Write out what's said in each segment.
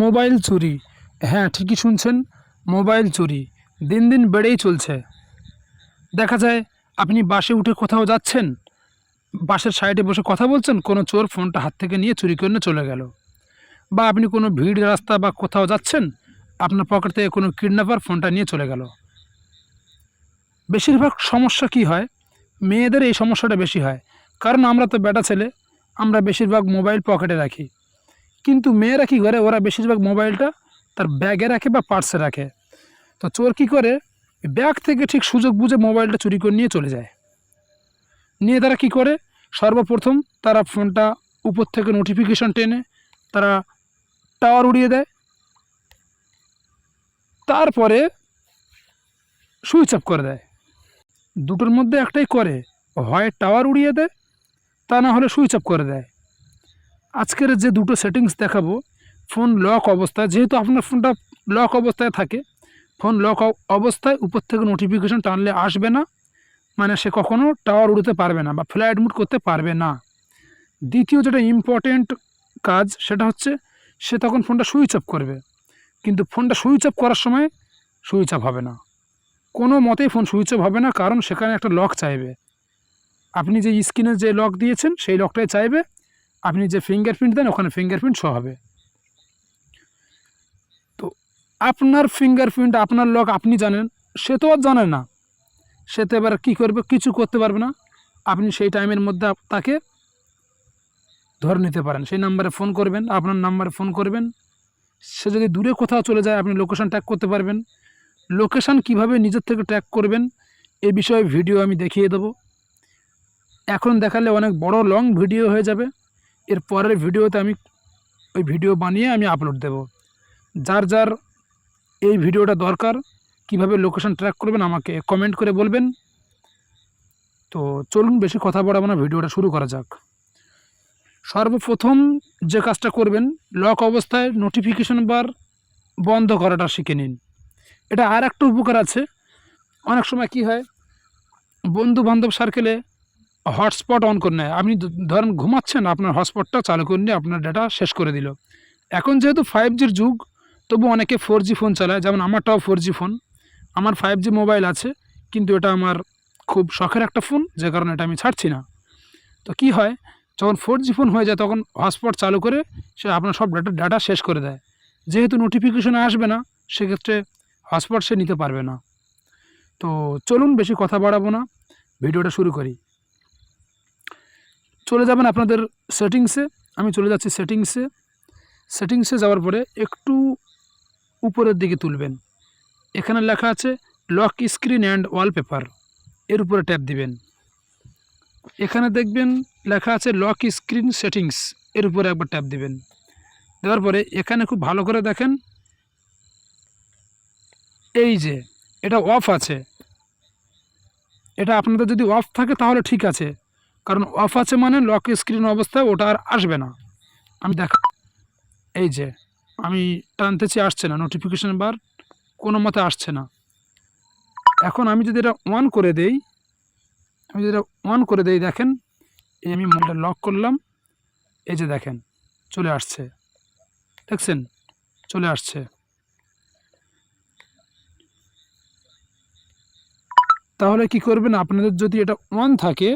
Mobile চুরি। হ্যাঁ, ঠিকই শুনছেন, মোবাইল চুরি দিন দিন বেড়েই চলছে। দেখা যায় আপনি বাসে উঠে কোথাও যাচ্ছেন, বাসের সাইডে বসে কথা বলছেন, কোনো চোর ফোনটা হাত থেকে নিয়ে চুরি করে নিয়ে চলে গেল। বা আপনি কোনো ভিড় রাস্তা বা কোথাও যাচ্ছেন, আপনার পকেট থেকে কোনো কিডন্যাপার ফোনটা নিয়ে চলে গেল। বেশিরভাগ সমস্যা কি হয়? মেয়েদের এই সমস্যাটা বেশি হয়। কারণ আমরা তো বেটা ছেলে, আমরা বেশিরভাগ মোবাইল পকেটে রাখি। কিন্তু মেয়েরা কী করে? ওরা বেশিরভাগ মোবাইলটা তার ব্যাগে রাখে বা পার্সে রাখে। তো চোর কী করে? ব্যাগ থেকে ঠিক সুযোগ বুঝে মোবাইলটা চুরি করে নিয়ে চলে যায়। নিয়ে তারা কী করে? সর্বপ্রথম তারা ফোনটা উপর থেকে নোটিফিকেশন টেনে তারা টাওয়ার উড়িয়ে দেয়। তারপরে সুইচ অফ করে দেয়। দুটোর মধ্যে একটাই করে, হয় টাওয়ার উড়িয়ে দেয়, তা না হলে সুইচ অফ করে দেয়। আজকের যে দুটো সেটিংস দেখাবো, ফোন লক অবস্থায়, যেহেতু আপনার ফোনটা লক অবস্থায় থাকে, ফোন লক অবস্থায় উপর থেকে নোটিফিকেশন টানলে আসবে না, মানে সে কখনও টাওয়ার উড়তে পারবে না বা ফ্লাইট মোড করতে পারবে না। দ্বিতীয় যেটা ইম্পর্টেন্ট কাজ, সেটা হচ্ছে সে তখন ফোনটা সুইচ অফ করবে, কিন্তু ফোনটা সুইচ অফ করার সময় সুইচ অফ হবে না। কোনো মতেই ফোন সুইচ অফ হবে না, কারণ সেখানে একটা লক চাইবে। আপনি যে স্ক্রিনে যে লক দিয়েছেন সেই লকটাই চাইবে, আপনি যে ফিঙ্গারপ্রিন্ট দেন ওখানে ফিঙ্গারপ্রিন্ট শো হবে। তো আপনার ফিঙ্গারপ্রিন্ট, আপনার লক আপনি জানেন, সে তো আর জানে না। সে তো এবার কী করবে? কিছু করতে পারবে না। আপনি সেই টাইমের মধ্যে তাকে ধরে নিতে পারেন। সেই নাম্বারে ফোন করবেন, আপনার নাম্বারে ফোন করবেন। সে যদি দূরে কোথাও চলে যায়, আপনি লোকেশন ট্র্যাক করতে পারবেন। লোকেশান কীভাবে নিজের থেকে ট্র্যাক করবেন এ বিষয়ে ভিডিও আমি দেখিয়ে দেবো। এখন দেখালে অনেক বড় লং ভিডিও হয়ে যাবে। এর পরের ভিডিওতে আমি ওই ভিডিও বানিয়ে আমি আপলোড দেব। যার যার এই ভিডিওটা দরকার, কিভাবে লোকেশন ট্র্যাক করবেন, আমাকে কমেন্ট করে বলবেন। তো চলুন বেশি কথা বাড়াবো না, ভিডিওটা শুরু করা যাক। সর্বপ্রথম যে কাজটা করবেন, লক অবস্থায় নোটিফিকেশন বার বন্ধ করাটা শিখে নিন। এটা আর একটা উপকার আছে। অনেক সময় কি হয়, বন্ধু বান্ধব সার্কেলে হটস্পট অন করে নেয়। আপনি ধরেন ঘুমাচ্ছেন, আপনার হটস্পটটা চালু করে নিয়ে আপনার ডাটা শেষ করে দিল। এখন যেহেতু 5Gর যুগ, তবু অনেকে 4G ফোন চালায়, যেমন আমারটাও 4G ফোন। আমার 5G মোবাইল আছে, কিন্তু এটা আমার খুব শখের একটা ফোন, যে কারণে এটা আমি ছাড়ছি না। তো কি হয়, যখন 4G ফোন হয়ে যায় তখন হটস্পট চালু করে সে আপনার সব ডাটা শেষ করে দেয়। যেহেতু নোটিফিকেশনে আসবে না, সেক্ষেত্রে হটস্পট সে নিতে পারবে না। তো চলুন বেশি কথা বাড়াবো না, ভিডিওটা শুরু করি। চলে যাবেন আপনাদের সেটিংসে। আমি চলে যাচ্ছি সেটিংসে। সেটিংসে যাওয়ার পরে একটু উপরের দিকে তুলবেন। এখানে লেখা আছে লক স্ক্রিন অ্যান্ড ওয়ালপেপার, এর উপরে ট্যাপ দিবেন। এখানে দেখবেন লেখা আছে লক স্ক্রিন সেটিংস, এর উপরে একবার ট্যাপ দিবেন। দেওয়ার পরে এখানে খুব ভালো করে দেখেন, এই যে এটা অফ আছে। এটা আপনাদের যদি অফ থাকে তাহলে ঠিক আছে, কারণ অফ আছে মানে লক স্ক্রিন অবস্থায় ওটা আর আসবে না। আমি দেখা, এই যে আমি টানতেছি, আসছে না, নোটিফিকেশন বার কোনো মতে আসছে না। এখন আমি যদি এটা অন করে দেই, দেখেন, এই আমি মোবাইলটা লক করলাম, এই যে দেখেন চলে আসছে, দেখছেন চলে আসছে। তাহলে কি করবেন, আপনাদের যদি এটা অন থাকে,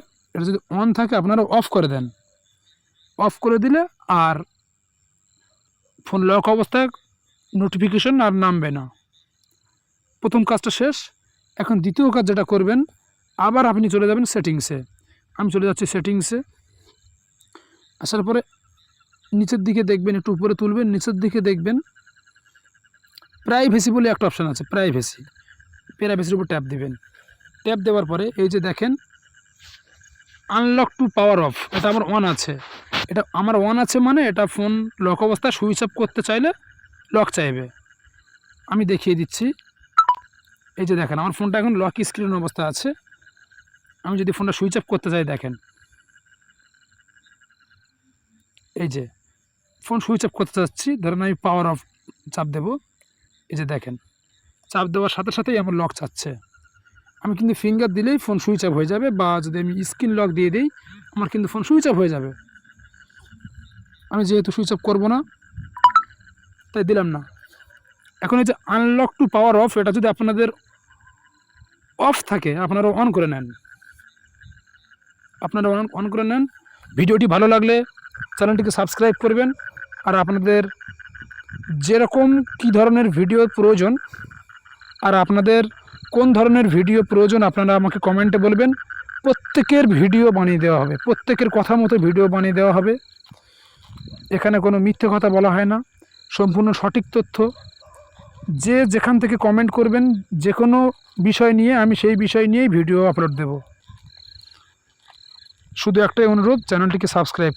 আপনারা অফ করে দেন। অফ করে দিলে আর ফোন লক অবস্থায় নোটিফিকেশন আর নামবে না। প্রথম কাজটা শেষ। এখন দ্বিতীয় কাজ যেটা করবেন, আবার আপনি চলে যাবেন সেটিংসে। আমি চলে যাচ্ছি সেটিংসে। আসার পরে নিচের দিকে দেখবেন, একটু উপরে তুলবেন, নিচের দিকে দেখবেন প্রাইভেসি বলে একটা অপশান আছে। প্রাইভেসির উপর ট্যাপ দিবেন। ট্যাপ দেওয়ার পরে এই যে দেখেন আনলক টু পাওয়ার অফ, এটা আমার অন আছে। এটা আমার অন আছে মানে এটা ফোন লক অবস্থায় সুইচ অফ করতে চাইলে লক চাইবে। আমি দেখিয়ে দিচ্ছি। এই যে দেখেন আমার ফোনটা এখন লক স্ক্রিন অবস্থা আছে। আমি যদি ফোনটা সুইচ অফ করতে চাই, দেখেন এই যে ফোন সুইচ অফ করতে চাচ্ছি, ধরেন আমি পাওয়ার অফ চাপ দেব। এই যে দেখেন চাপ দেওয়ার সাথে সাথেই আমার লক চাচ্ছে। আমি কিন্তু ফিঙ্গার দিলেই ফোন সুইচ অফ হয়ে যাবে, বা যদি আমি স্ক্রিন লক দিয়ে দিই আমার কিন্তু ফোন সুইচ অফ হয়ে যাবে। আমি যেহেতু সুইচ অফ করবো না, তাই দিলাম না। এখন এই যে আনলক টু পাওয়ার অফ, এটা যদি আপনাদের অফ থাকে আপনারা অন করে নেন, অন করে নেন। ভিডিওটি ভালো লাগলে চ্যানেলটিকে সাবস্ক্রাইব করবেন। আর আপনাদের যেরকম কী ধরনের ভিডিও প্রয়োজন আর আপনাদের কোন ধরনের ভিডিও প্রয়োজন আপনারা আমাকে কমেন্টে বলবেন। প্রত্যেকের ভিডিও বানিয়ে দেওয়া হবে, প্রত্যেকের কথা মতো ভিডিও বানিয়ে দেওয়া হবে। এখানে কোনো মিথ্যে কথা বলা হয় না, সম্পূর্ণ সঠিক তথ্য। যে যেখান থেকে কমেন্ট করবেন যে কোনো বিষয় নিয়ে, আমি সেই বিষয় নিয়েই ভিডিও আপলোড দেব। শুধু একটাই অনুরোধ, চ্যানেলটিকে সাবস্ক্রাইব